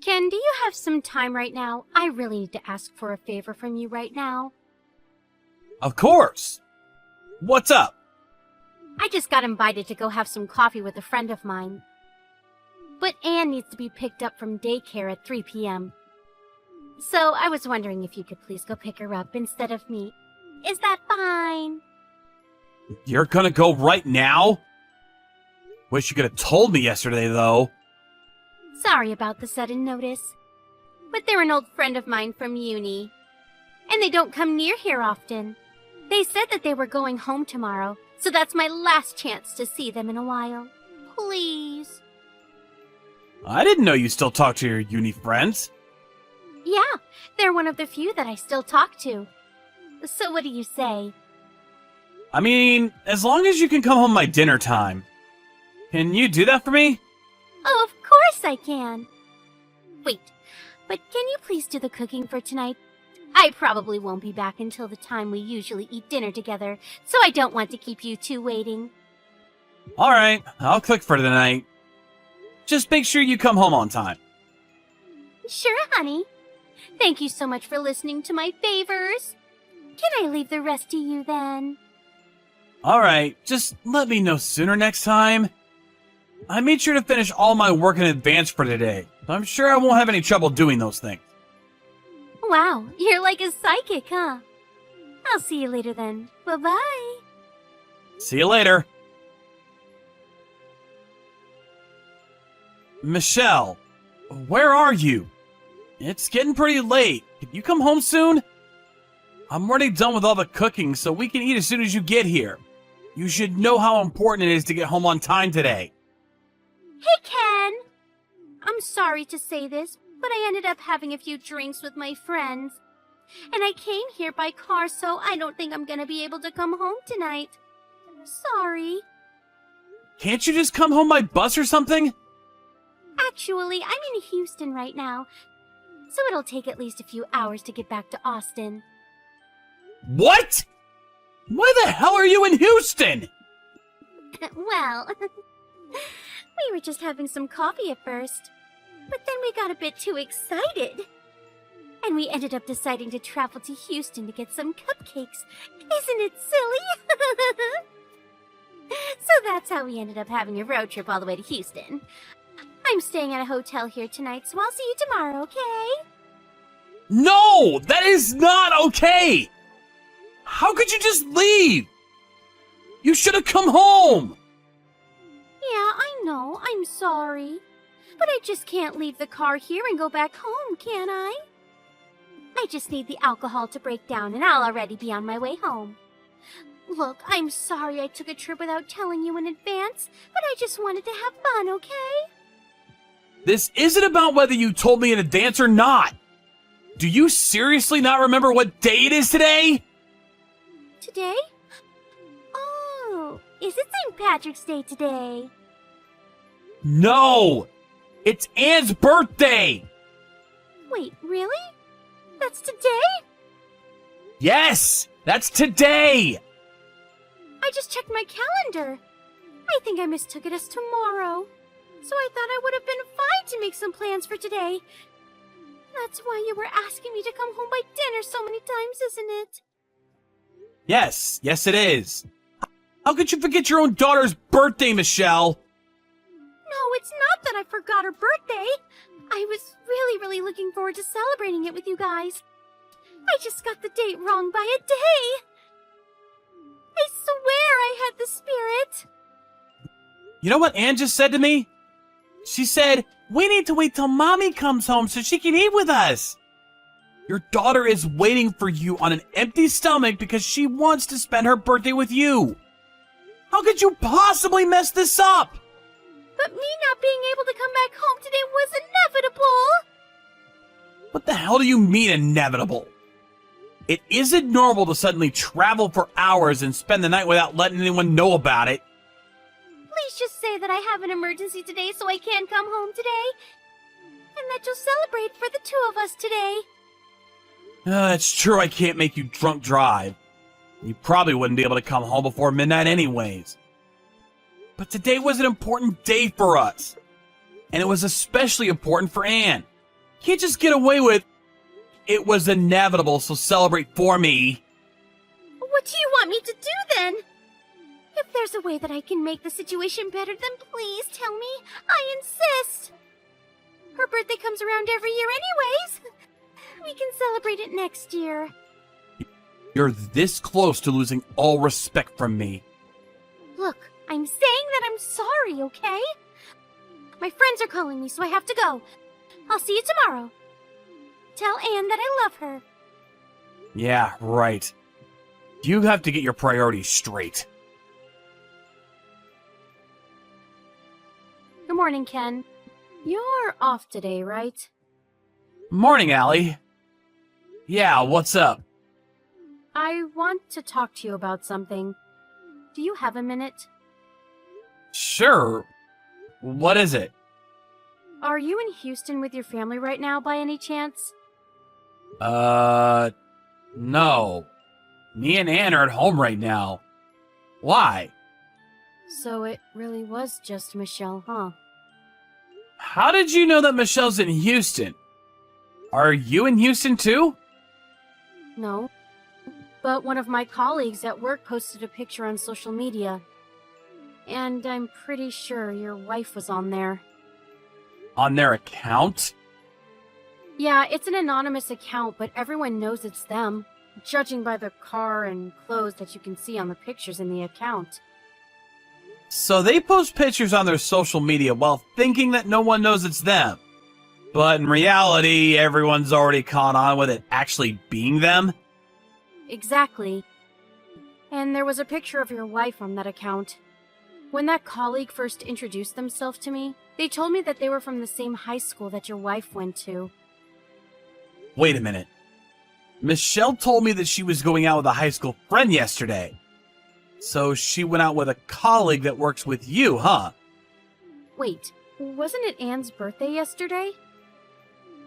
Ken, do you have some time right now? I really need to ask for a favor from you right now. Of course. What's up? I just got invited to go have some coffee with a friend of mine. But Anne needs to be picked up from daycare at 3 p.m. So I was wondering if you could please go pick her up instead of me. Is that fine? You're gonna go right now? Wish you could have told me yesterday, though. Sorry about the sudden notice. But they're an old friend of mine from uni. And they don't come near here often. They said that they were going home tomorrow, so that's my last chance to see them in a while. Please. I didn't know you still talk to your uni friends. Yeah, they're one of the few that I still talk to. So what do you say? I mean, as long as you can come home by dinner time. Can you do that for me? Oh, of course I can. Wait, but can you please do the cooking for tonight? I probably won't be back until the time we usually eat dinner together, so I don't want to keep you two waiting. Alright, I'll cook for tonight. Just make sure you come home on time. Sure, honey. Thank you so much for listening to my favors. Can I leave the rest to you then? Alright, just let me know sooner next time. I made sure to finish all my work in advance for today. I'm sure I won't have any trouble doing those things. Wow, you're like a psychic, huh? I'll see you later then. Bye-bye. See you later. Michelle, where are you? It's getting pretty late. Can you come home soon? I'm already done with all the cooking, so we can eat as soon as you get here. You should know how important it is to get home on time today. Hey, Ken! I'm sorry to say this, but I ended up having a few drinks with my friends. And I came here by car, so I don't think I'm gonna be able to come home tonight. Sorry. Can't you just come home by bus or something? Actually, I'm in Houston right now, so it'll take at least a few hours to get back to Austin. What? Why the hell are you in Houston? Well, we were just having some coffee at first, but then we got a bit too excited. And we ended up deciding to travel to Houston to get some cupcakes. Isn't it silly? So that's how we ended up having a road trip all the way to Houston. I'm staying at a hotel here tonight, so I'll see you tomorrow, okay? No, that is not okay. How could you just leave? You should have come home. Yeah, I know. I'm sorry. But I just can't leave the car here and go back home, can I? I just need the alcohol to break down and I'll already be on my way home. Look, I'm sorry I took a trip without telling you in advance, but I just wanted to have fun, okay? This isn't about whether you told me in advance or not. Do you seriously not remember what day it is today? Today? Oh, is it St. Patrick's Day today? No! It's Anne's birthday! Wait, really? That's today? Yes! That's today! I just checked my calendar. I think I mistook it as tomorrow. So I thought I would have been fine to make some plans for today. That's why you were asking me to come home by dinner so many times, isn't it? Yes it is. How could you forget your own daughter's birthday, Michelle? No, it's not that I forgot her birthday. I was really looking forward to celebrating it with you guys. I just got the date wrong by a day. I swear I had the spirit. You know what Anne just said to me? She said, we need to wait till Mommy comes home so she can eat with us. Your daughter is waiting for you on an empty stomach because she wants to spend her birthday with you. How could you possibly mess this up? But me not being able to come back home today was inevitable. What the hell do you mean inevitable? It isn't normal to suddenly travel for hours and spend the night without letting anyone know about it. Please just say that I have an emergency today so I can't come home today. And that you'll celebrate for the two of us today. It's true I can't make you drunk drive. You probably wouldn't be able to come home before midnight anyways. But today was an important day for us. And it was especially important for Anne. can't just get away with, "It was inevitable, so celebrate for me." What do you want me to do then? If there's a way that I can make the situation better, then please tell me. I insist. Her birthday comes around every year anyways. We can celebrate it next year. You're this close to losing all respect from me. Look, I'm saying that I'm sorry, okay? My friends are calling me, so I have to go. I'll see you tomorrow. Tell Anne that I love her. Yeah, right. You have to get your priorities straight. Good morning, Ken. You're off today, right? Morning, Allie. Yeah, what's up? I want to talk to you about something. Do you have a minute? Sure. What is it? Are you in Houston with your family right now, by any chance? No. Me and Ann are at home right now. Why? So it really was just Michelle, huh? How did you know that Michelle's in Houston? Are you in Houston too? No. But one of my colleagues at work posted a picture on social media. And I'm pretty sure your wife was on there. On their account? Yeah, it's an anonymous account, but everyone knows it's them, judging by the car and clothes that you can see on the pictures in the account. So they post pictures on their social media while thinking that no one knows it's them. But in reality, everyone's already caught on with it actually being them? Exactly. And there was a picture of your wife on that account. When that colleague first introduced themselves to me, they told me that they were from the same high school that your wife went to. Wait a minute. Michelle told me that she was going out with a high school friend yesterday. So she went out with a colleague that works with you, huh? Wait, wasn't it Anne's birthday yesterday?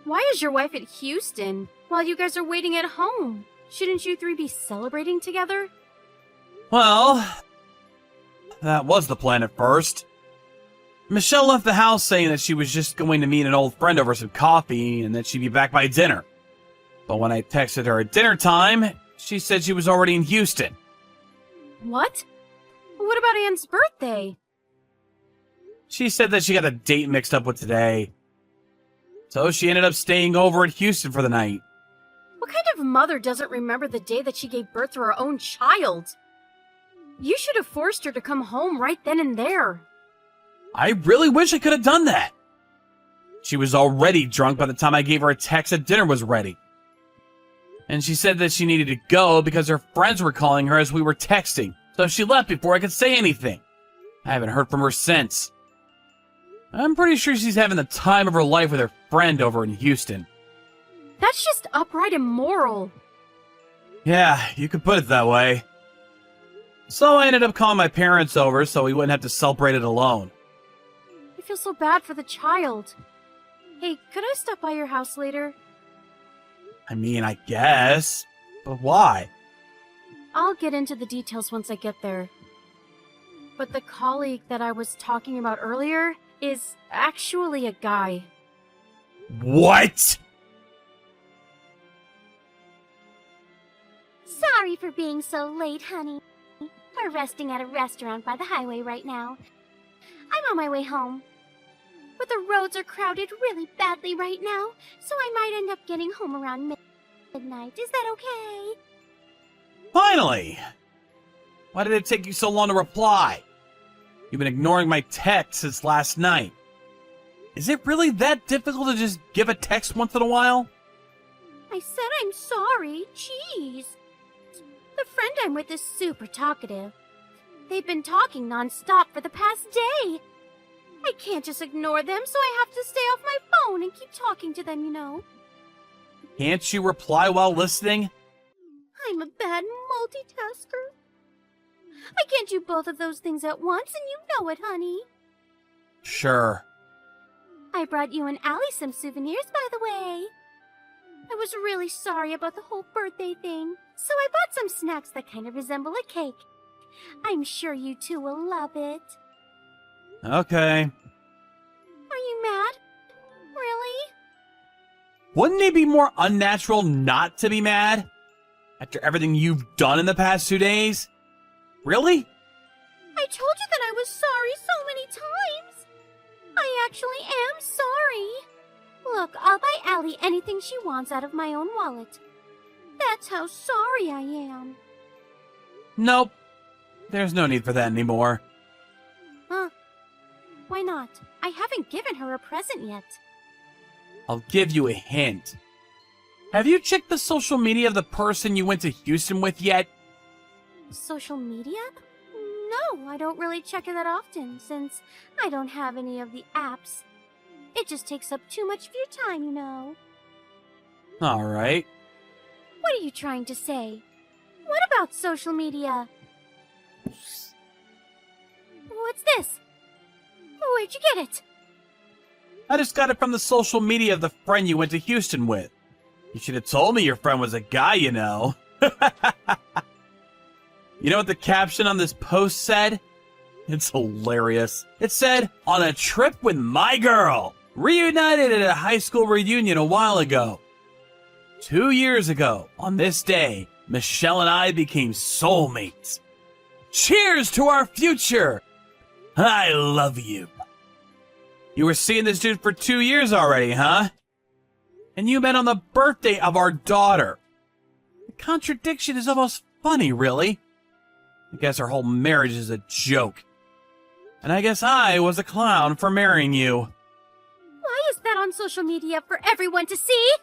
Why is your wife at Houston while you guys are waiting at home? Shouldn't you three be celebrating together? Well, that was the plan at first. Michelle left the house saying that she was just going to meet an old friend over some coffee and that she'd be back by dinner. But when I texted her at dinner time, she said she was already in Houston. What? What about Anne's birthday? She said that she got a date mixed up with today. So she ended up staying over at Houston for the night. What kind of mother doesn't remember the day that she gave birth to her own child? You should have forced her to come home right then and there. I really wish I could have done that. She was already drunk by the time I gave her a text that dinner was ready. And she said that she needed to go because her friends were calling her as we were texting, so she left before I could say anything. I haven't heard from her since. I'm pretty sure she's having the time of her life with her friend over in Houston. That's just upright immoral. Yeah, you could put it that way. So I ended up calling my parents over so we wouldn't have to celebrate it alone. I feel so bad for the child. Hey, could I stop by your house later? I mean, I guess. But why? I'll get into the details once I get there. But the colleague that I was talking about earlier is actually a guy. What? Sorry for being so late, honey. We're resting at a restaurant by the highway right now. I'm on my way home. But the roads are crowded really badly right now, so I might end up getting home around midnight. Is that okay? Finally! Why did it take you so long to reply? You've been ignoring my texts since last night. Is it really that difficult to just give a text once in a while? I said I'm sorry. Jeez. The friend I'm with is super talkative. They've been talking nonstop for the past day. I can't just ignore them, so I have to stay off my phone and keep talking to them, you know. Can't you reply while listening? I'm a bad multitasker. I can't do both of those things at once, and you know it, honey. Sure. I brought you and Allie some souvenirs, by the way. I was really sorry about the whole birthday thing, so I bought some snacks that kind of resemble a cake. I'm sure you two will love it. Okay. Are you mad? Really? Wouldn't it be more unnatural not to be mad? After everything you've done in the past 2 days? Really? I told you that I was sorry so many times. I actually am sorry. Look, I'll buy Allie anything she wants out of my own wallet. That's how sorry I am. Nope. There's no need for that anymore. Huh? Why not? I haven't given her a present yet. I'll give you a hint. Have you checked the social media of the person you went to Houston with yet? Social media? No, I don't really check it that often, since I don't have any of the apps. It just takes up too much of your time, you know. Alright. What are you trying to say? What about social media? What's this? Where'd you get it? I just got it from the social media of the friend you went to Houston with. You should have told me your friend was a guy, you know. You know what the caption on this post said? It's hilarious. It said, "On a trip with my girl. Reunited at a high school reunion a while ago. 2 years ago, on this day, Michelle and I became soulmates. Cheers to our future. I love you." You were seeing this dude for 2 years already, huh? And you met on the birthday of our daughter. The contradiction is almost funny, really. I guess our whole marriage is a joke. And I guess I was a clown for marrying you. Why is that on social media for everyone to see?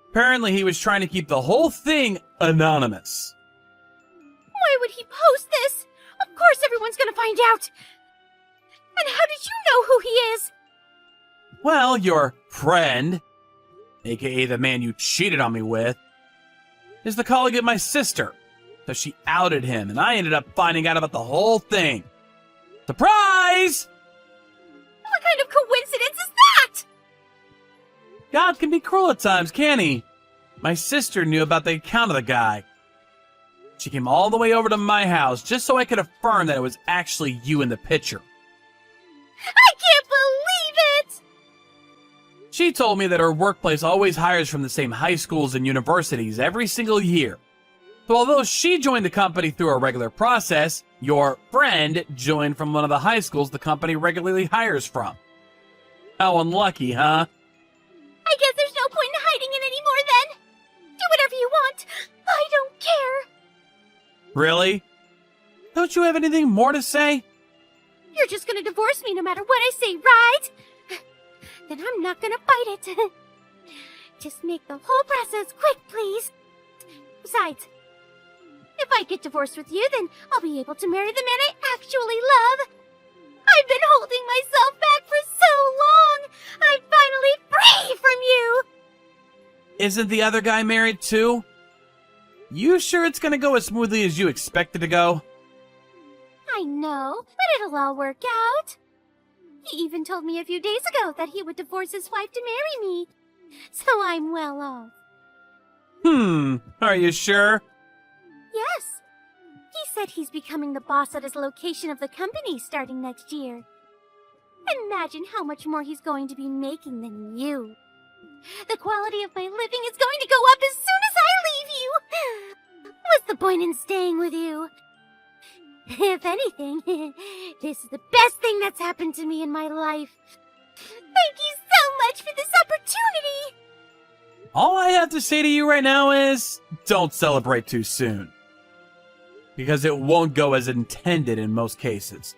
Apparently he was trying to keep the whole thing anonymous. Why would he post this? Of course everyone's gonna find out. And how did you know who he is? Well, your friend, aka the man you cheated on me with, is the colleague of my sister. So she outed him, and I ended up finding out about the whole thing. Surprise! What kind of coincidence is that? God can be cruel at times, can't he? My sister knew about the account of the guy. She came all the way over to my house just so I could affirm that it was actually you in the picture. I can't believe it! She told me that her workplace always hires from the same high schools and universities every single year. So although she joined the company through a regular process, your friend joined from one of the high schools the company regularly hires from. How unlucky, huh? I guess there's no point in hiding it anymore then. Do whatever you want. I don't care. Really? Don't you have anything more to say? You're just gonna divorce me no matter what I say, right? Then I'm not gonna fight it. Just make the whole process quick, please. Besides, if I get divorced with you, then I'll be able to marry the man I actually love. I've been holding myself back for so long. I'm finally free from you. Isn't the other guy married too? You sure it's gonna go as smoothly as you expect it to go? I know, but it'll all work out. He even told me a few days ago that he would divorce his wife to marry me. So I'm well off. Are you sure? Yes. He said he's becoming the boss at his location of the company starting next year. Imagine how much more he's going to be making than you. The quality of my living is going to go up as soon as I leave you. What's the point in staying with you? If anything, this is the best thing that's happened to me in my life. Thank you so much for this opportunity. All I have to say to you right now is, don't celebrate too soon. Because it won't go as intended in most cases.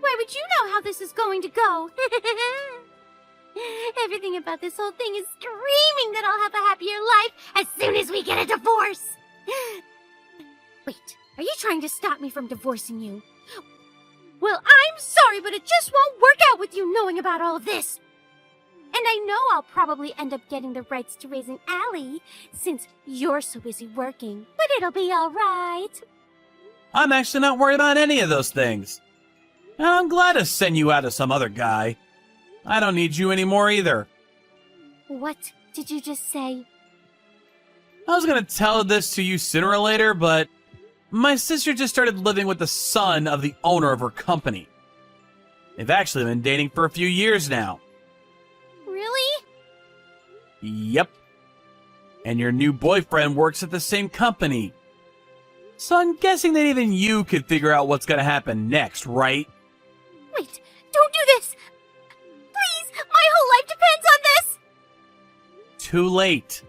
Why would you know how this is going to go? Everything about this whole thing is screaming that I'll have a happier life as soon as we get a divorce. Wait, are you trying to stop me from divorcing you? Well, I'm sorry, but it just won't work out with you knowing about all of this. And I know I'll probably end up getting the rights to raising Allie, since you're so busy working. But it'll be all right. I'm actually not worried about any of those things. And I'm glad to send you out to some other guy. I don't need you anymore either. What did you just say? I was gonna tell this to you sooner or later, but my sister just started living with the son of the owner of her company. They've actually been dating for a few years now. Really? Yep. And your new boyfriend works at the same company. So I'm guessing that even you could figure out what's gonna happen next, right? Wait, don't do this! Please, my whole life depends on this! Too late.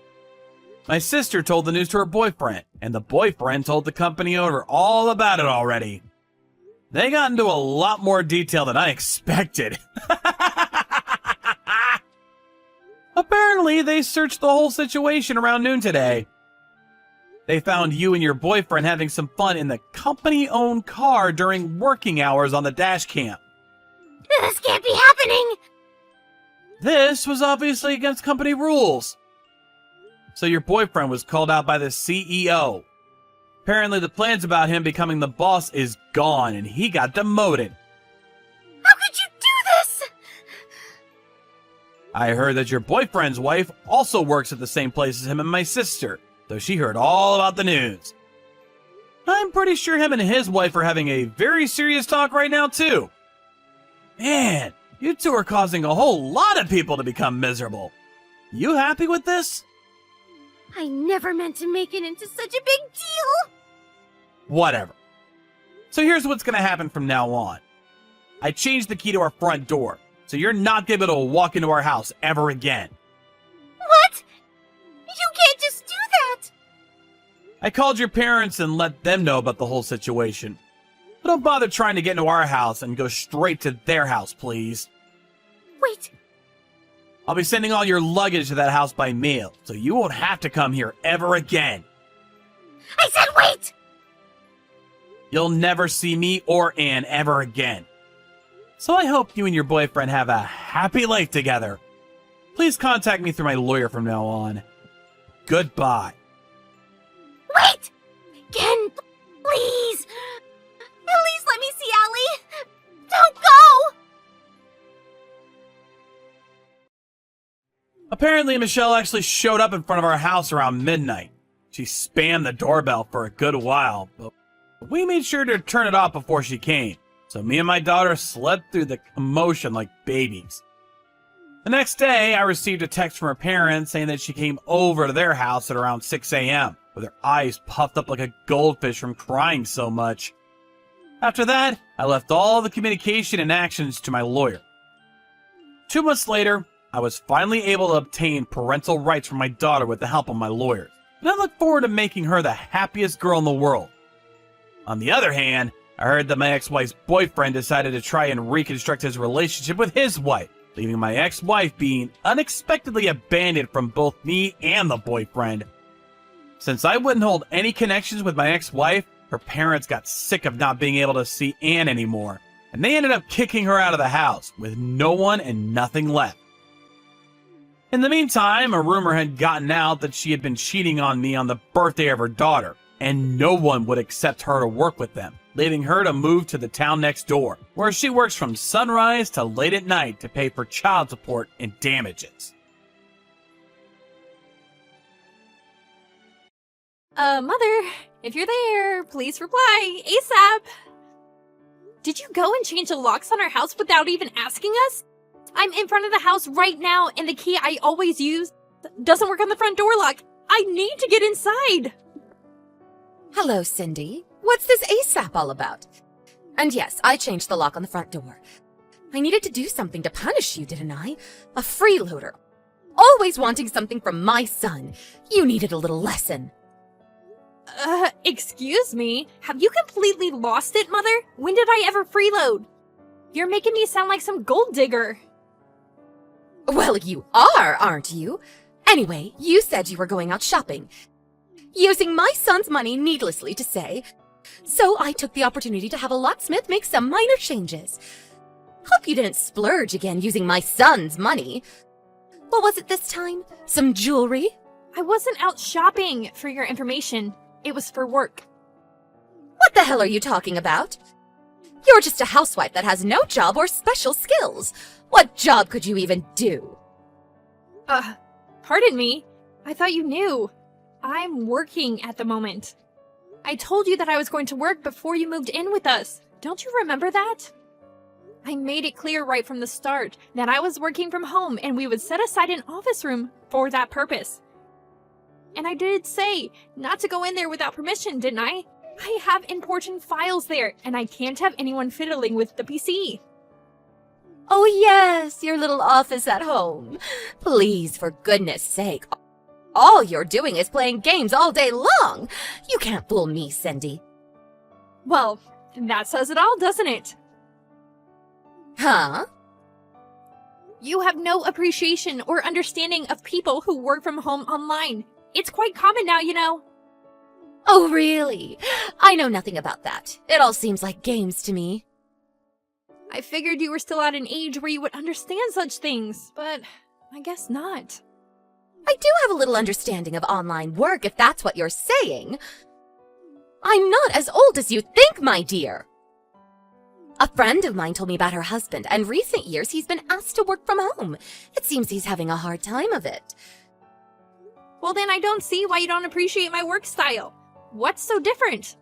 My sister told the news to her boyfriend, and the boyfriend told the company owner all about it already. They got into a lot more detail than I expected. Apparently, they searched the whole situation around noon today. They found you and your boyfriend having some fun in the company-owned car during working hours on the dash cam. This can't be happening! This was obviously against company rules. So your boyfriend was called out by the CEO. Apparently the plans about him becoming the boss is gone and he got demoted. How could you do this? I heard that your boyfriend's wife also works at the same place as him and my sister, though she heard all about the news. I'm pretty sure him and his wife are having a very serious talk right now too. Man, you two are causing a whole lot of people to become miserable. You happy with this? I never meant to make it into such a big deal. Whatever. So here's what's gonna happen from now on. I changed the key to our front door, so you're not gonna be able to walk into our house ever again. What? You can't just do that! I called your parents and let them know about the whole situation. But don't bother trying to get into our house and go straight to their house, please. Wait. I'll be sending all your luggage to that house by mail, so you won't have to come here ever again. I said wait! You'll never see me or Anne ever again. So I hope you and your boyfriend have a happy life together. Please contact me through my lawyer from now on. Goodbye. Wait! Ken, please! At least let me see Allie! Don't go! Apparently, Michelle actually showed up in front of our house around midnight. She spammed the doorbell for a good while, but we made sure to turn it off before she came, so me and my daughter slept through the commotion like babies. The next day, I received a text from her parents saying that she came over to their house at around 6 a.m., with her eyes puffed up like a goldfish from crying so much. After that, I left all the communication and actions to my lawyer. 2 months later, I was finally able to obtain parental rights for my daughter with the help of my lawyers, and I look forward to making her the happiest girl in the world. On the other hand, I heard that my ex-wife's boyfriend decided to try and reconstruct his relationship with his wife, leaving my ex-wife being unexpectedly abandoned from both me and the boyfriend. Since I wouldn't hold any connections with my ex-wife, her parents got sick of not being able to see Anne anymore, and they ended up kicking her out of the house with no one and nothing left. In the meantime, a rumor had gotten out that she had been cheating on me on the birthday of her daughter, and no one would accept her to work with them, leaving her to move to the town next door, where she works from sunrise to late at night to pay for child support and damages. Mother, if you're there, please reply ASAP. Did you go and change the locks on our house without even asking us? I'm in front of the house right now, and the key I always use doesn't work on the front door lock. I need to get inside. Hello, Cindy. What's this ASAP all about? And yes, I changed the lock on the front door. I needed to do something to punish you, didn't I? A freeloader. Always wanting something from my son. You needed a little lesson. Excuse me? Have you completely lost it, Mother? When did I ever freeload? You're making me sound like some gold digger. Well, you are, aren't you? Anyway, you said you were going out shopping. Using my son's money, needlessly to say. So I took the opportunity to have a locksmith make some minor changes. Hope you didn't splurge again using my son's money. What was it this time? Some jewelry? I wasn't out shopping, for your information. It was for work. What the hell are you talking about? You're just a housewife that has no job or special skills. What job could you even do? Pardon me. I thought you knew. I'm working at the moment. I told you that I was going to work before you moved in with us. Don't you remember that? I made it clear right from the start that I was working from home and we would set aside an office room for that purpose. And I did say not to go in there without permission, didn't I? I have important files there, and I can't have anyone fiddling with the PC. Oh yes, your little office at home. Please, for goodness sake. All you're doing is playing games all day long. You can't fool me, Cindy. Well, that says it all, doesn't it? Huh? You have no appreciation or understanding of people who work from home online. It's quite common now, you know. Oh, really? I know nothing about that. It all seems like games to me. I figured you were still at an age where you would understand such things, but I guess not. I do have a little understanding of online work, if that's what you're saying. I'm not as old as you think, my dear. A friend of mine told me about her husband, and recent years he's been asked to work from home. It seems he's having a hard time of it. Well, then I don't see why you don't appreciate my work style. What's so different?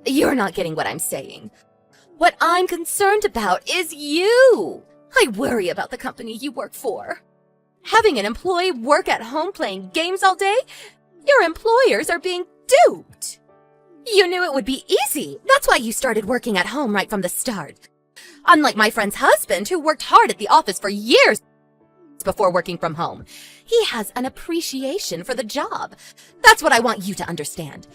You're not getting what I'm saying. What I'm concerned about is you. I worry about the company you work for. Having an employee work at home playing games all day? Your employers are being duped. You knew it would be easy. That's why you started working at home right from the start. Unlike my friend's husband, who worked hard at the office for years before working from home. He has an appreciation for the job. That's what I want you to understand.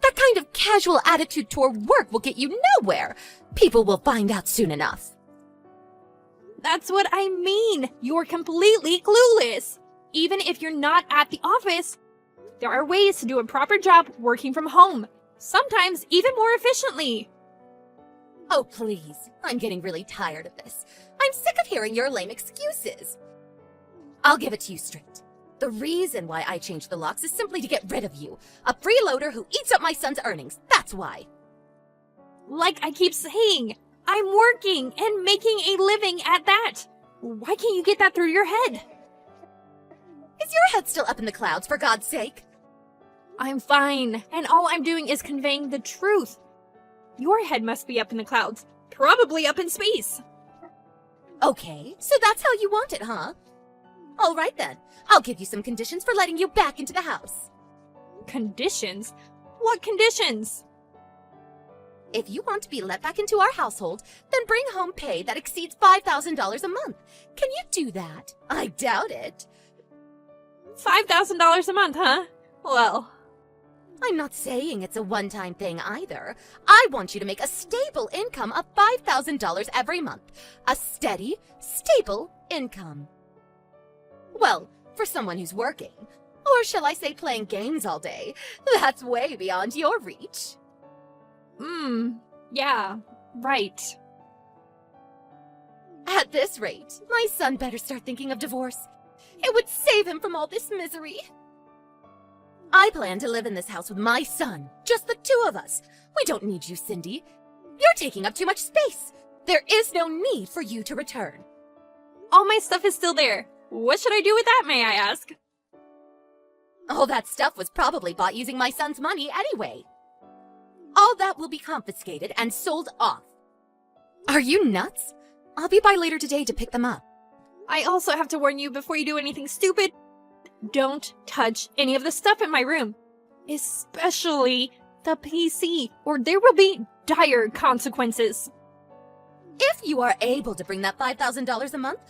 That kind of casual attitude toward work will get you nowhere. People will find out soon enough. That's what I mean. You're completely clueless. Even if you're not at the office, there are ways to do a proper job working from home. Sometimes even more efficiently. Oh, please. I'm getting really tired of this. I'm sick of hearing your lame excuses. I'll give it to you straight. The reason why I changed the locks is simply to get rid of you. A freeloader who eats up my son's earnings. That's why. Like I keep saying, I'm working and making a living at that. Why can't you get that through your head? Is your head still up in the clouds, for God's sake? I'm fine, and all I'm doing is conveying the truth. Your head must be up in the clouds, probably up in space. Okay, so that's how you want it, huh? All right then, I'll give you some conditions for letting you back into the house. Conditions? What conditions? If you want to be let back into our household, then bring home pay that exceeds $5,000 a month. Can you do that? I doubt it. $5,000 a month, huh? Well, I'm not saying it's a one-time thing either. I want you to make a stable income of $5,000 every month. A steady, stable income. Well, for someone who's working. Or shall I say playing games all day? That's way beyond your reach. Yeah, right. At this rate, my son better start thinking of divorce. It would save him from all this misery. I plan to live in this house with my son, just the two of us. We don't need you, Cindy. You're taking up too much space. There is no need for you to return. All my stuff is still there. What should I do with that, may I ask? All that stuff was probably bought using my son's money anyway. All that will be confiscated and sold off. Are you nuts? I'll be by later today to pick them up. I also have to warn you before you do anything stupid. Don't touch any of the stuff in my room. Especially the PC, or there will be dire consequences. If you are able to bring that $5,000 a month,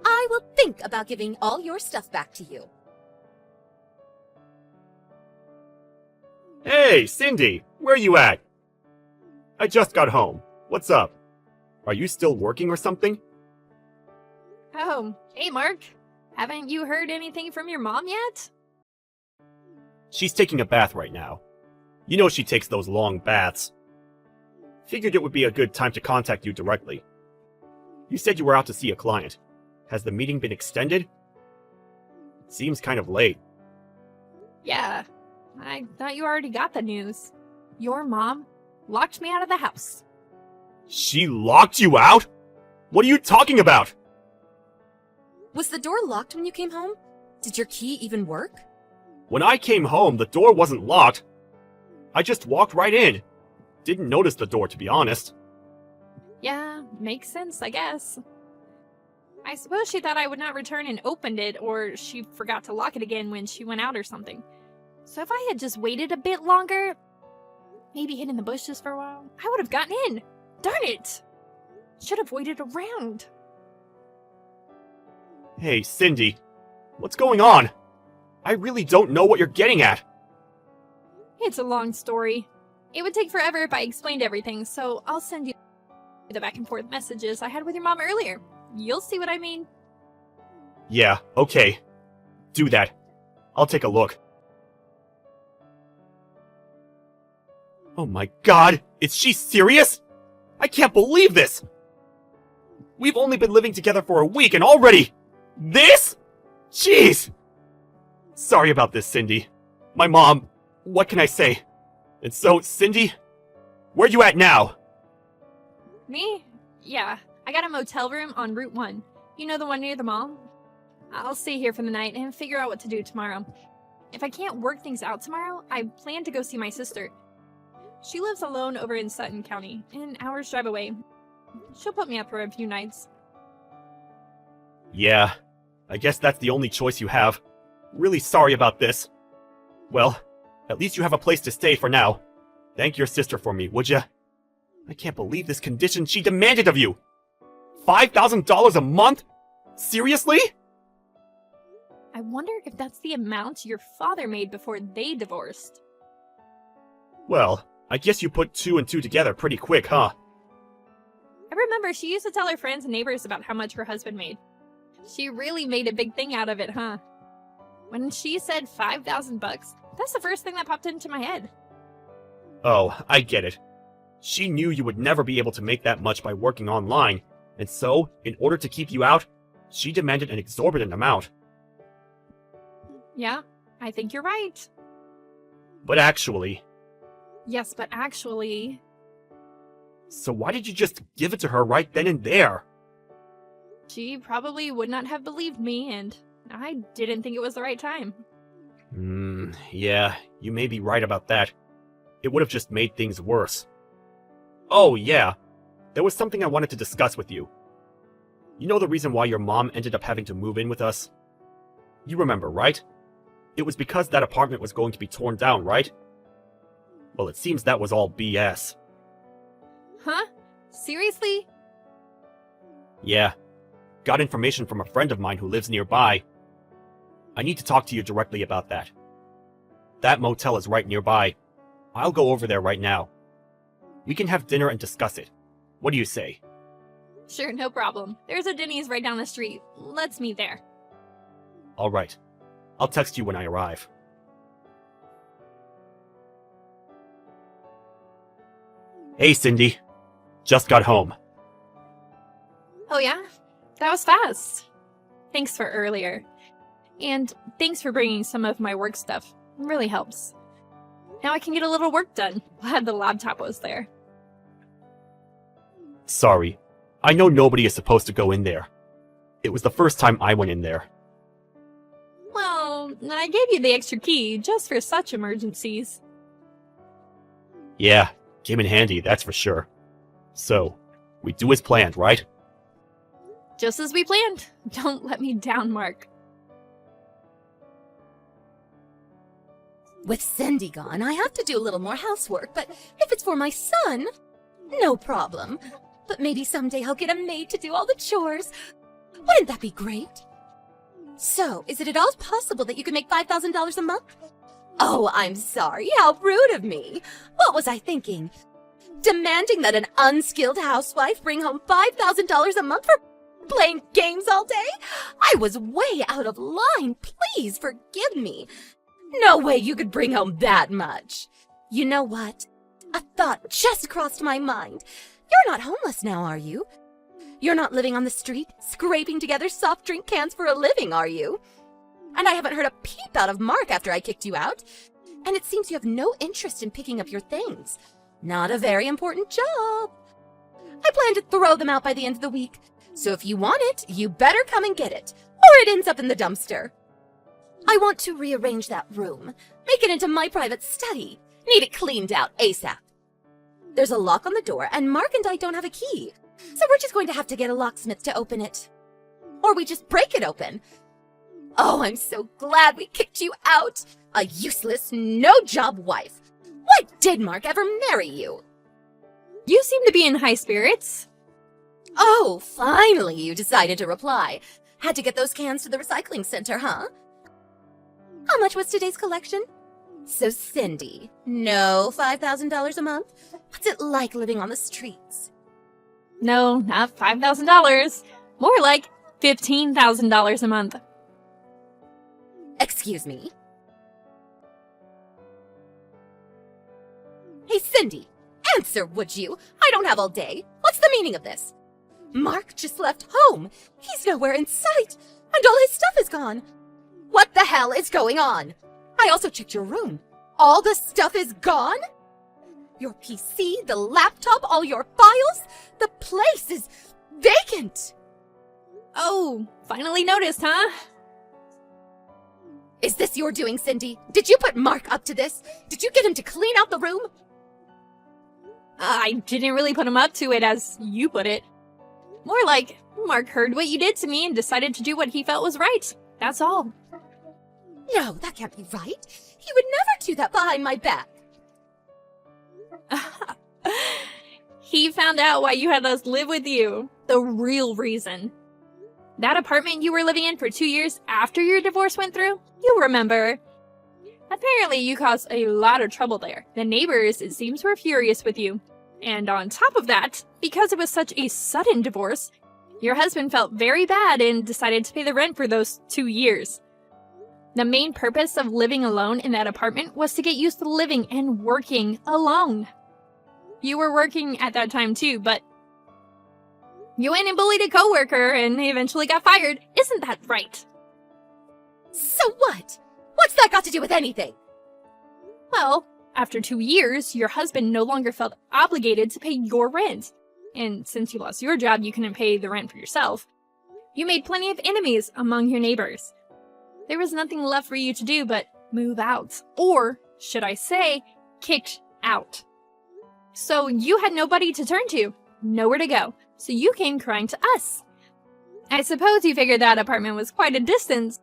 I will think about giving all your stuff back to you. Hey, Cindy, where you at? I just got home. What's up? Are you still working or something? Oh, hey Mark. Haven't you heard anything from your mom yet? She's taking a bath right now. You know she takes those long baths. Figured it would be a good time to contact you directly. You said you were out to see a client. Has the meeting been extended? It seems kind of late. Yeah, I thought you already got the news. Your mom locked me out of the house. She locked you out? What are you talking about? Was the door locked when you came home? Did your key even work? When I came home, the door wasn't locked. I just walked right in. Didn't notice the door, to be honest. Yeah, makes sense, I guess. I suppose she thought I would not return and opened it, or she forgot to lock it again when she went out or something. So if I had just waited a bit longer, maybe hid in the bushes for a while, I would have gotten in. Darn it! Should have waited around. Hey, Cindy. What's going on? I really don't know what you're getting at. It's a long story. It would take forever if I explained everything, so I'll send you the back and forth messages I had with your mom earlier. You'll see what I mean. Yeah, okay. Do that. I'll take a look. Oh my god, is she serious? I can't believe this! We've only been living together for a week and already... This? Jeez! Sorry about this, Cindy. My mom, what can I say? And so, Cindy, where you at now? Me? Yeah, I got a motel room on Route 1. You know, the one near the mall? I'll stay here for the night and figure out what to do tomorrow. If I can't work things out tomorrow, I plan to go see my sister. She lives alone over in Sutton County, an hour's drive away. She'll put me up for a few nights. Yeah, I guess that's the only choice you have. Really sorry about this. Well, at least you have a place to stay for now. Thank your sister for me, would ya? I can't believe this condition she demanded of you! $5,000 a month? Seriously? I wonder if that's the amount your father made before they divorced. Well, I guess you put 2 and 2 together pretty quick, huh? I remember she used to tell her friends and neighbors about how much her husband made. She really made a big thing out of it, huh? When she said $5,000 bucks, that's the first thing that popped into my head. Oh, I get it. She knew you would never be able to make that much by working online, and so, in order to keep you out, she demanded an exorbitant amount. Yeah, I think you're right. But actually... Yes, but actually... So why did you just give it to her right then and there? She probably would not have believed me, and I didn't think it was the right time. Yeah, you may be right about that. It would have just made things worse. Oh, yeah. There was something I wanted to discuss with you. You know the reason why your mom ended up having to move in with us? You remember, right? It was because that apartment was going to be torn down, right? Well, it seems that was all BS. Huh? Seriously? Yeah. Got information from a friend of mine who lives nearby. I need to talk to you directly about that. That motel is right nearby. I'll go over there right now. We can have dinner and discuss it. What do you say? Sure, no problem. There's a Denny's right down the street. Let's meet there. Alright. I'll text you when I arrive. Hey, Cindy. Just got home. Oh yeah? That was fast. Thanks for earlier. And thanks for bringing some of my work stuff. It really helps. Now I can get a little work done. Glad the laptop was there. Sorry. I know nobody is supposed to go in there. It was the first time I went in there. Well, I gave you the extra key just for such emergencies. Yeah, came in handy, that's for sure. So, we do as planned, right? Just as we planned. Don't let me down, Mark. With Cindy gone, I have to do a little more housework, but if it's for my son, no problem. But maybe someday I'll get a maid to do all the chores. Wouldn't that be great? So, is it at all possible that you could make $5,000 a month? Oh, I'm sorry. How rude of me. What was I thinking? Demanding that an unskilled housewife bring home $5,000 a month for playing games all day? I was way out of line. Please forgive me. No way you could bring home that much. You know what? A thought just crossed my mind. You're not homeless now, are you? You're not living on the street, scraping together soft drink cans for a living, are you? And I haven't heard a peep out of Mark after I kicked you out. And it seems you have no interest in picking up your things. Not a very important job. I plan to throw them out by the end of the week. So if you want it, you better come and get it, or it ends up in the dumpster. I want to rearrange that room, make it into my private study. Need it cleaned out ASAP. There's a lock on the door, and Mark and I don't have a key. So we're just going to have to get a locksmith to open it. Or we just break it open. Oh, I'm so glad we kicked you out. A useless, no-job wife. Why did Mark ever marry you? You seem to be in high spirits. Oh, finally you decided to reply. Had to get those cans to the recycling center, huh? How much was today's collection? So, Cindy, no $5,000 a month? What's it like living on the streets? No, not $5,000. More like $15,000 a month. Excuse me? Hey, Cindy, answer, would you? I don't have all day. What's the meaning of this? Mark just left home. He's nowhere in sight, and all his stuff is gone. What the hell is going on? I also checked your room. All the stuff is gone? Your PC, the laptop, all your files? The place is vacant. Oh, finally noticed, huh? Is this your doing, Cindy? Did you put Mark up to this? Did you get him to clean out the room? I didn't really put him up to it, as you put it. More like, Mark heard what you did to me and decided to do what he felt was right. That's all. No, that can't be right. He would never do that behind my back. He found out why you had us live with you. The real reason. That apartment you were living in for 2 years after your divorce went through? You remember. Apparently you caused a lot of trouble there. The neighbors, it seems, were furious with you. And on top of that, because it was such a sudden divorce, your husband felt very bad and decided to pay the rent for those 2 years. The main purpose of living alone in that apartment was to get used to living and working alone. You were working at that time too, but you went and bullied a coworker and eventually got fired. Isn't that right? So what? What's that got to do with anything? Well, after 2 years, your husband no longer felt obligated to pay your rent. And since you lost your job, you couldn't pay the rent for yourself. You made plenty of enemies among your neighbors. There was nothing left for you to do but move out. Or, should I say, kicked out. So you had nobody to turn to, nowhere to go. So you came crying to us. I suppose you figured that apartment was quite a distance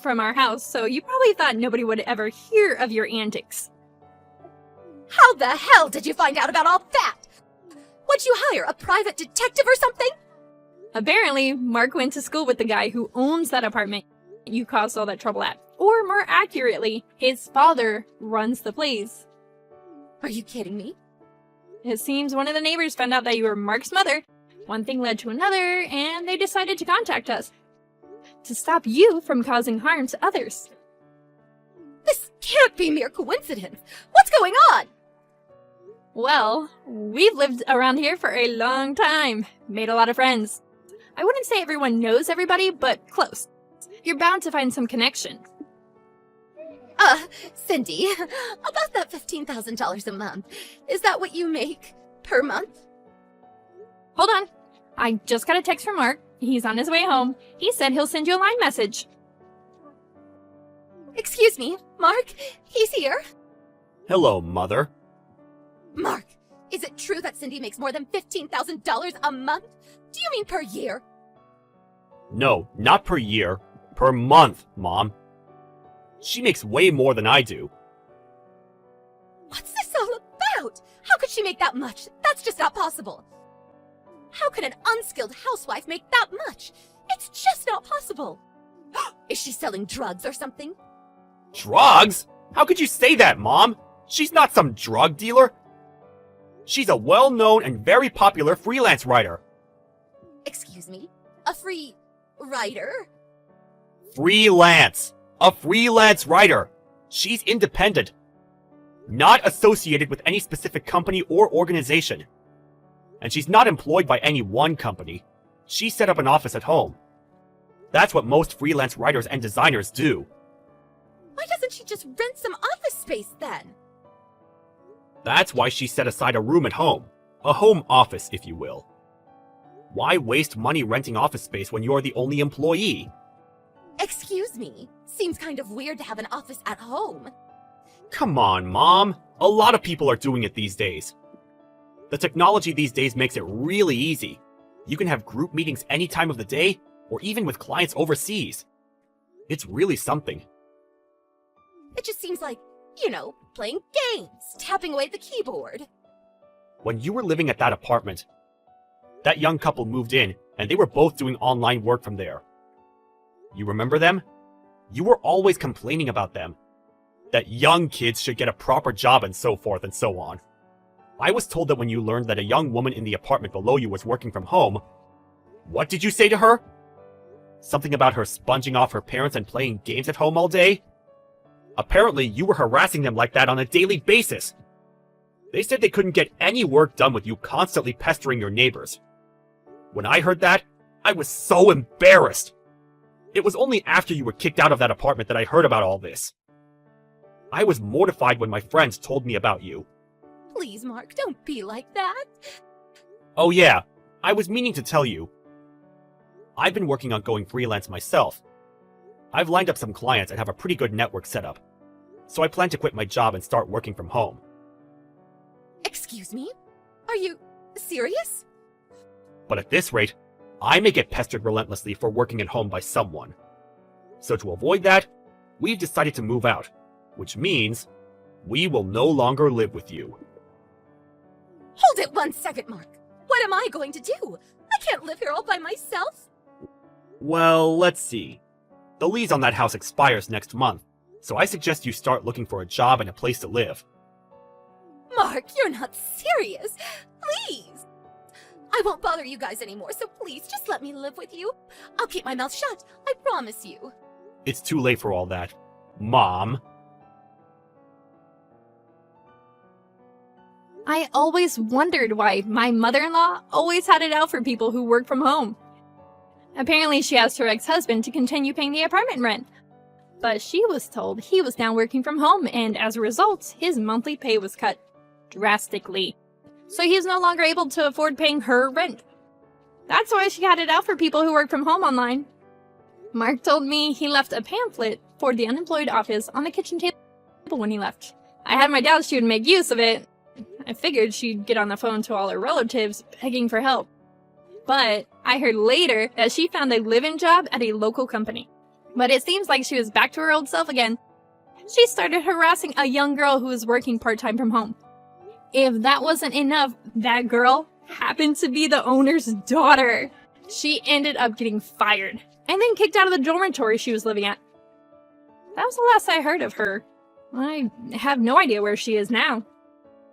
from our house, so you probably thought nobody would ever hear of your antics. How the hell did you find out about all that? Would you hire a private detective or something? Apparently, Mark went to school with the guy who owns that apartment you caused all that trouble at. Or more accurately, his father runs the place. Are you kidding me? It seems one of the neighbors found out that you were Mark's mother. One thing led to another, and they decided to contact us to stop you from causing harm to others. This can't be mere coincidence. What's going on? Well, we've lived around here for a long time, made a lot of friends. I wouldn't say everyone knows everybody, but close. You're bound to find some connection. Cindy, about that $15,000 a month, is that what you make per month? Hold on. I just got a text from Mark. He's on his way home. He said he'll send you a line message. Excuse me, Mark, he's here. Hello, Mother. Mark, is it true that Cindy makes more than $15,000 a month? Do you mean per year? No, not per year. Per month, Mom. She makes way more than I do. What's this all about? How could she make that much? That's just not possible. How can an unskilled housewife make that much? It's just not possible. Is she selling drugs or something? Drugs? How could you say that, Mom? She's not some drug dealer. She's a well-known and very popular freelance writer. Excuse me? A free writer? Freelance. A freelance writer. She's independent. Not associated with any specific company or organization. And she's not employed by any one company. She set up an office at home. That's what most freelance writers and designers do. Why doesn't she just rent some office space then? That's why she set aside a room at home. A home office, if you will. Why waste money renting office space when you're the only employee? Excuse me. Seems kind of weird to have an office at home. Come on, Mom. A lot of people are doing it these days. The technology these days makes it really easy. You can have group meetings any time of the day, or even with clients overseas. It's really something. It just seems like, playing games, tapping away at the keyboard. When you were living at that apartment, that young couple moved in, and they were both doing online work from there. You remember them? You were always complaining about them. That young kids should get a proper job and so forth and so on. I was told that when you learned that a young woman in the apartment below you was working from home, what did you say to her? Something about her sponging off her parents and playing games at home all day? Apparently, you were harassing them like that on a daily basis. They said they couldn't get any work done with you constantly pestering your neighbors. When I heard that, I was so embarrassed. It was only after you were kicked out of that apartment that I heard about all this. I was mortified when my friends told me about you. Please, Mark, don't be like that. Oh yeah, I was meaning to tell you. I've been working on going freelance myself. I've lined up some clients and have a pretty good network set up. So I plan to quit my job and start working from home. Excuse me? Are you serious? But at this rate, I may get pestered relentlessly for working at home by someone. So to avoid that, we've decided to move out, which means we will no longer live with you. Hold it 1 second, Mark. What am I going to do? I can't live here all by myself. Well, let's see. The lease on that house expires next month, so I suggest you start looking for a job and a place to live. Mark, you're not serious. Please. I won't bother you guys anymore, so please just let me live with you. I'll keep my mouth shut, I promise you. It's too late for all that, Mom. I always wondered why my mother-in-law always had it out for people who work from home. Apparently she asked her ex-husband to continue paying the apartment rent, but she was told he was now working from home, and as a result, his monthly pay was cut drastically. So he's no longer able to afford paying her rent. That's why she had it out for people who work from home online. Mark told me he left a pamphlet for the unemployed office on the kitchen table when he left. I had my doubts she would make use of it. I figured she'd get on the phone to all her relatives begging for help. But I heard later that she found a live-in job at a local company. But it seems like she was back to her old self again. She started harassing a young girl who was working part-time from home. If that wasn't enough, that girl happened to be the owner's daughter. She ended up getting fired and then kicked out of the dormitory she was living at. That was the last I heard of her. I have no idea where she is now.